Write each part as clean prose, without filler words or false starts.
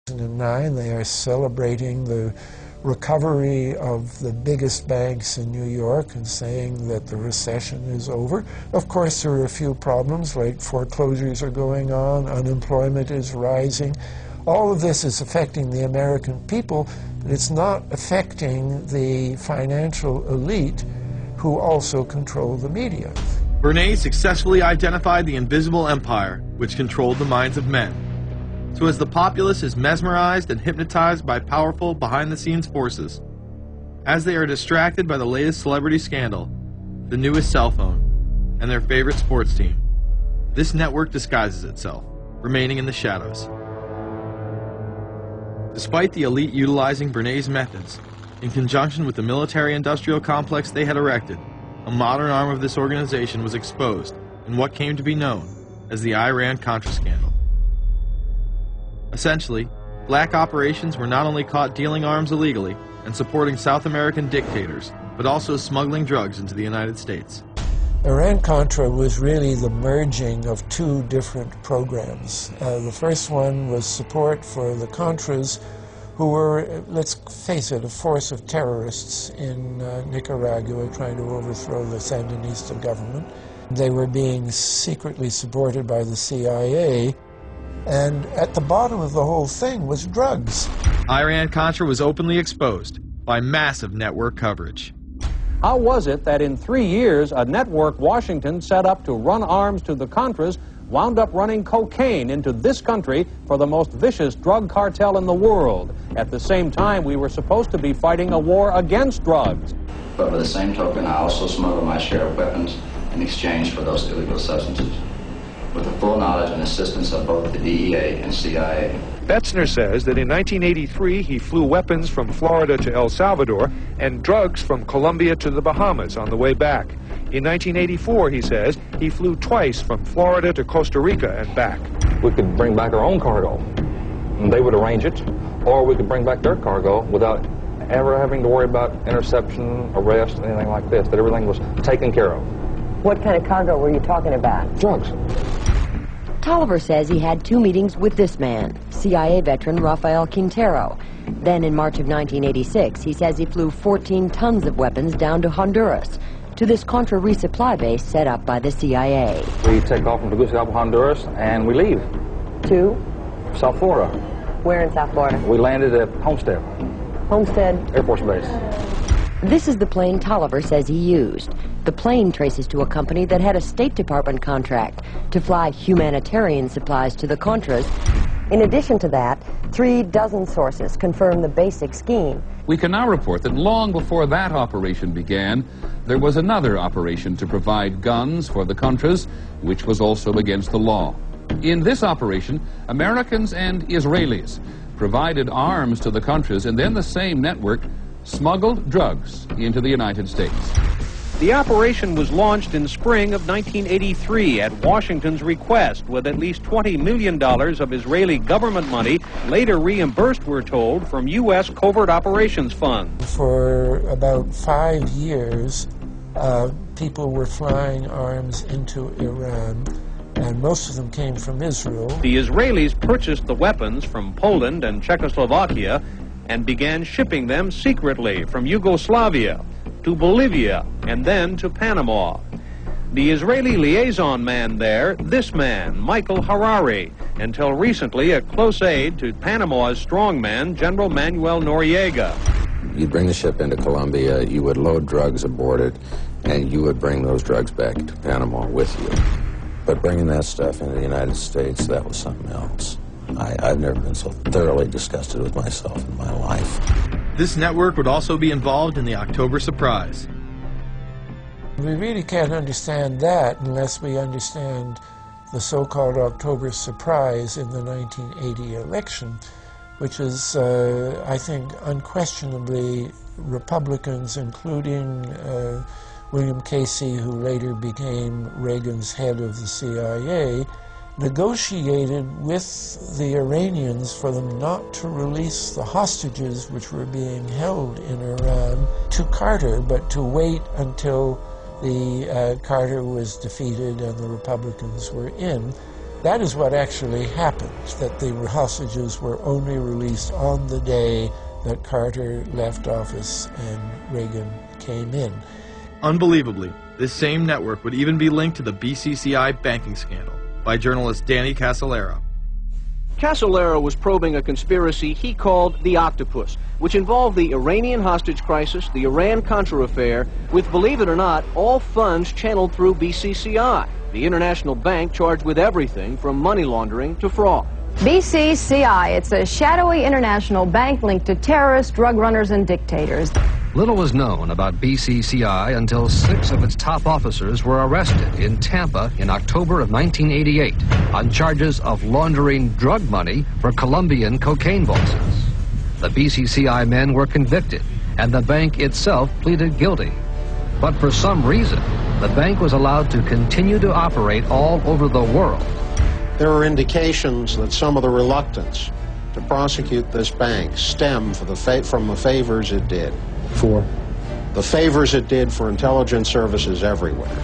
2009, they are celebrating the recovery of the biggest banks in New York and saying that the recession is over. Of course, there are a few problems, like foreclosures are going on, unemployment is rising. All of this is affecting the American people, but it's not affecting the financial elite who also control the media. Bernays successfully identified the invisible empire which controlled the minds of men. So as the populace is mesmerized and hypnotized by powerful behind-the-scenes forces, as they are distracted by the latest celebrity scandal, the newest cell phone, and their favorite sports team, this network disguises itself, remaining in the shadows. Despite the elite utilizing Bernays' methods, in conjunction with the military-industrial complex they had erected, a modern arm of this organization was exposed in what came to be known as the Iran-Contra scandal. Essentially, black operations were not only caught dealing arms illegally and supporting South American dictators, but also smuggling drugs into the United States. Iran-Contra was really the merging of two different programs. The first one was support for the Contras, who were, let's face it, a force of terrorists in Nicaragua trying to overthrow the Sandinista government. They were being secretly supported by the CIA, and at the bottom of the whole thing was drugs. Iran-Contra was openly exposed by massive network coverage. How was it that in 3 years, a network Washington set up to run arms to the Contras wound up running cocaine into this country for the most vicious drug cartel in the world? At the same time, we were supposed to be fighting a war against drugs. But by the same token, I also smuggled my share of weapons in exchange for those illegal substances, with the full knowledge and assistance of both the DEA and CIA. Betzner says that in 1983 he flew weapons from Florida to El Salvador and drugs from Colombia to the Bahamas on the way back. In 1984, he says, he flew twice from Florida to Costa Rica and back. We could bring back our own cargo, and they would arrange it, or we could bring back their cargo without ever having to worry about interception, arrest, anything like this, that everything was taken care of. What kind of cargo were you talking about? Drugs. Tolliver says he had 2 meetings with this man, CIA veteran Rafael Quintero. Then in March of 1986, he says he flew 14 tons of weapons down to Honduras, to this Contra resupply base set up by the CIA. We take off from Tegucigalpa, Honduras, and we leave. To? South Florida. Where in South Florida? We landed at Homestead. Homestead? Air Force Base. This is the plane Tolliver says he used. The plane traces to a company that had a State Department contract to fly humanitarian supplies to the Contras. In addition to that, 3 dozen sources confirm the basic scheme. We can now report that long before that operation began, there was another operation to provide guns for the Contras, which was also against the law. In this operation, Americans and Israelis provided arms to the Contras, and then the same network smuggled drugs into the United States. The operation was launched in spring of 1983 at Washington's request, with at least $20 million of Israeli government money later reimbursed, we're told, from U.S. covert operations funds. For about 5 years, people were flying arms into Iran, and most of them came from Israel. The Israelis purchased the weapons from Poland and Czechoslovakia and began shipping them secretly from Yugoslavia to Bolivia and then to Panama. The Israeli liaison man there, this man, Michael Harari, until recently a close aide to Panama's strongman, General Manuel Noriega. You'd bring the ship into Colombia, you would load drugs aboard it, and you would bring those drugs back to Panama with you. But bringing that stuff into the United States, that was something else. I've never been so thoroughly disgusted with myself in my life. This network would also be involved in the October surprise. We really can't understand that unless we understand the so-called October surprise in the 1980 election, which is, I think, unquestionably Republicans, including William Casey, who later became Reagan's head of the CIA, negotiated with the Iranians for them not to release the hostages which were being held in Iran to Carter, but to wait until Carter was defeated and the Republicans were in. That is what actually happened, that the hostages were only released on the day that Carter left office and Reagan came in. Unbelievably, this same network would even be linked to the BCCI banking scandal by journalist Danny Casolaro. Casolaro was probing a conspiracy he called the Octopus, which involved the Iranian hostage crisis, the Iran-Contra affair, with, believe it or not, all funds channeled through BCCI, the international bank charged with everything from money laundering to fraud. BCCI, it's a shadowy international bank linked to terrorists, drug runners, and dictators. Little was known about BCCI until 6 of its top officers were arrested in Tampa in October of 1988 on charges of laundering drug money for Colombian cocaine bosses. The BCCI men were convicted, and the bank itself pleaded guilty. But for some reason, the bank was allowed to continue to operate all over the world. There are indications that some of the reluctance to prosecute this bank stem from the favors it did. For? The favors it did for intelligence services everywhere.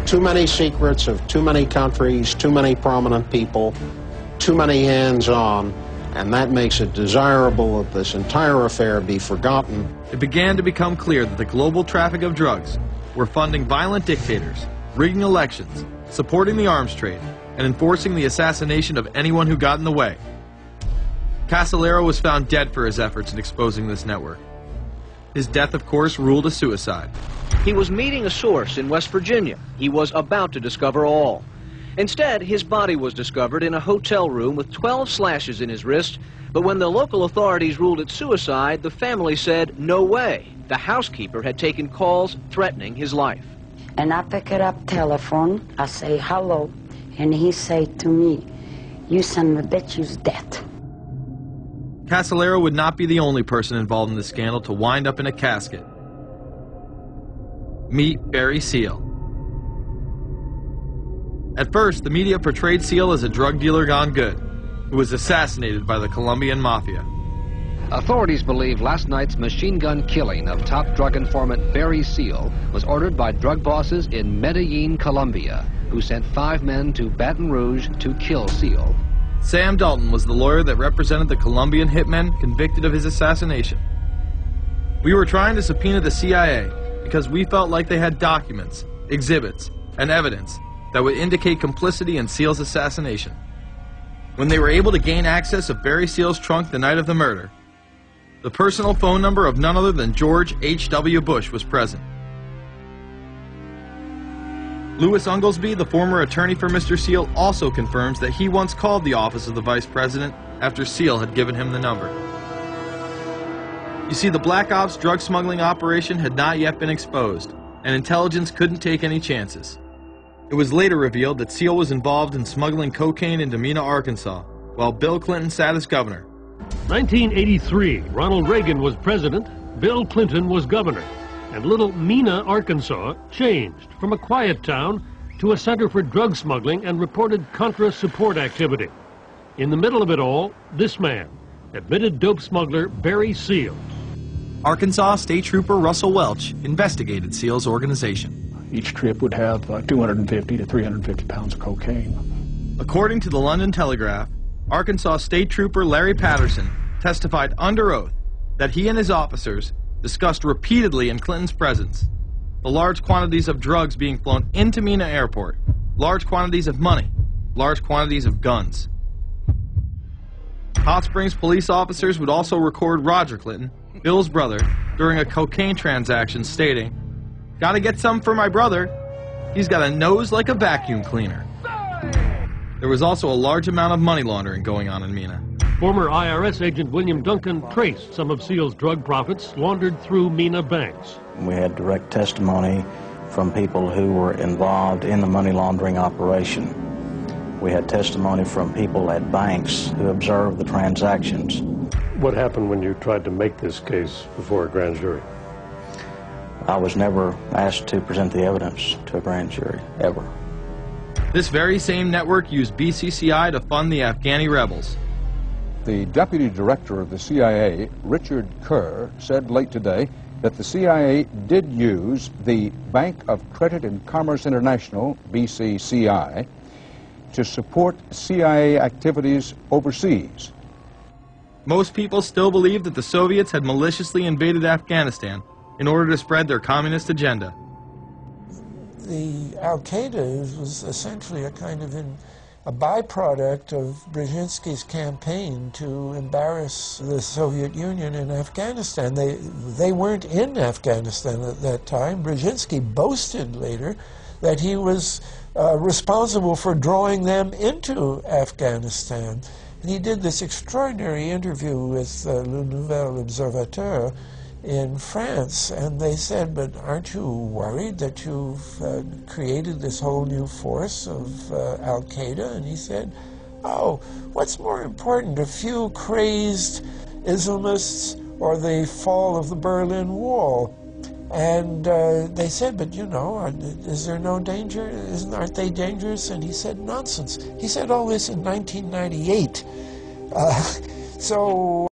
Too many secrets of too many countries, too many prominent people, too many hands-on, and that makes it desirable that this entire affair be forgotten. It began to become clear that the global traffic of drugs were funding violent dictators, rigging elections, supporting the arms trade, and enforcing the assassination of anyone who got in the way. Casolaro was found dead for his efforts in exposing this network. His death, of course, ruled a suicide. He was meeting a source in West Virginia. He was about to discover all. Instead, his body was discovered in a hotel room with 12 slashes in his wrist, but when the local authorities ruled it suicide, the family said, no way. The housekeeper had taken calls threatening his life. And I pick it up telephone, I say hello, and he say to me, you son of a bitch, you's dead. Casolaro would not be the only person involved in the scandal to wind up in a casket. Meet Barry Seal. At first, the media portrayed Seal as a drug dealer gone good, who was assassinated by the Colombian mafia. Authorities believe last night's machine gun killing of top drug informant Barry Seal was ordered by drug bosses in Medellin, Colombia, who sent 5 men to Baton Rouge to kill Seal. Sam Dalton was the lawyer that represented the Colombian hitmen convicted of his assassination. We were trying to subpoena the CIA because we felt like they had documents, exhibits, and evidence that would indicate complicity in Seal's assassination. When they were able to gain access of Barry Seal's trunk the night of the murder, the personal phone number of none other than George H.W. Bush was present. Louis Unglesby, the former attorney for Mr. Seal, also confirms that he once called the office of the vice president after Seal had given him the number. You see, the Black Ops drug smuggling operation had not yet been exposed, and intelligence couldn't take any chances. It was later revealed that Seal was involved in smuggling cocaine into Mena, Arkansas, while Bill Clinton sat as governor. 1983, Ronald Reagan was president, Bill Clinton was governor. And little Mena, Arkansas, changed from a quiet town to a center for drug smuggling and reported Contra support activity. In the middle of it all, this man, admitted dope smuggler Barry Seal. Arkansas State Trooper Russell Welch investigated Seal's organization. Each trip would have 250 to 350 pounds of cocaine. According to the London Telegraph, Arkansas State Trooper Larry Patterson testified under oath that he and his officers discussed repeatedly in Clinton's presence the large quantities of drugs being flown into Mena Airport, large quantities of money, large quantities of guns. Hot Springs police officers would also record Roger Clinton, Bill's brother, during a cocaine transaction stating, "Gotta get some for my brother. He's got a nose like a vacuum cleaner." There was also a large amount of money laundering going on in Mena. Former IRS agent William Duncan traced some of Seal's drug profits laundered through Mena banks. We had direct testimony from people who were involved in the money laundering operation. We had testimony from people at banks who observed the transactions. What happened when you tried to make this case before a grand jury? I was never asked to present the evidence to a grand jury, ever. This very same network used BCCI to fund the Afghani rebels. The Deputy Director of the CIA, Richard Kerr, said late today that the CIA did use the Bank of Credit and Commerce International, BCCI, to support CIA activities overseas. Most people still believe that the Soviets had maliciously invaded Afghanistan in order to spread their communist agenda. The Al-Qaeda was essentially a kind of a byproduct of Brzezinski's campaign to embarrass the Soviet Union in Afghanistan. They weren't in Afghanistan at that time. Brzezinski boasted later that he was responsible for drawing them into Afghanistan. And he did this extraordinary interview with Le Nouvel Observateur in France, and they said, but aren't you worried that you've created this whole new force of Al-Qaeda? And he said, oh, what's more important, a few crazed Islamists or the fall of the Berlin Wall? And they said, but you know, is there no danger? Aren't they dangerous? And he said, nonsense. He said all this in 1998. So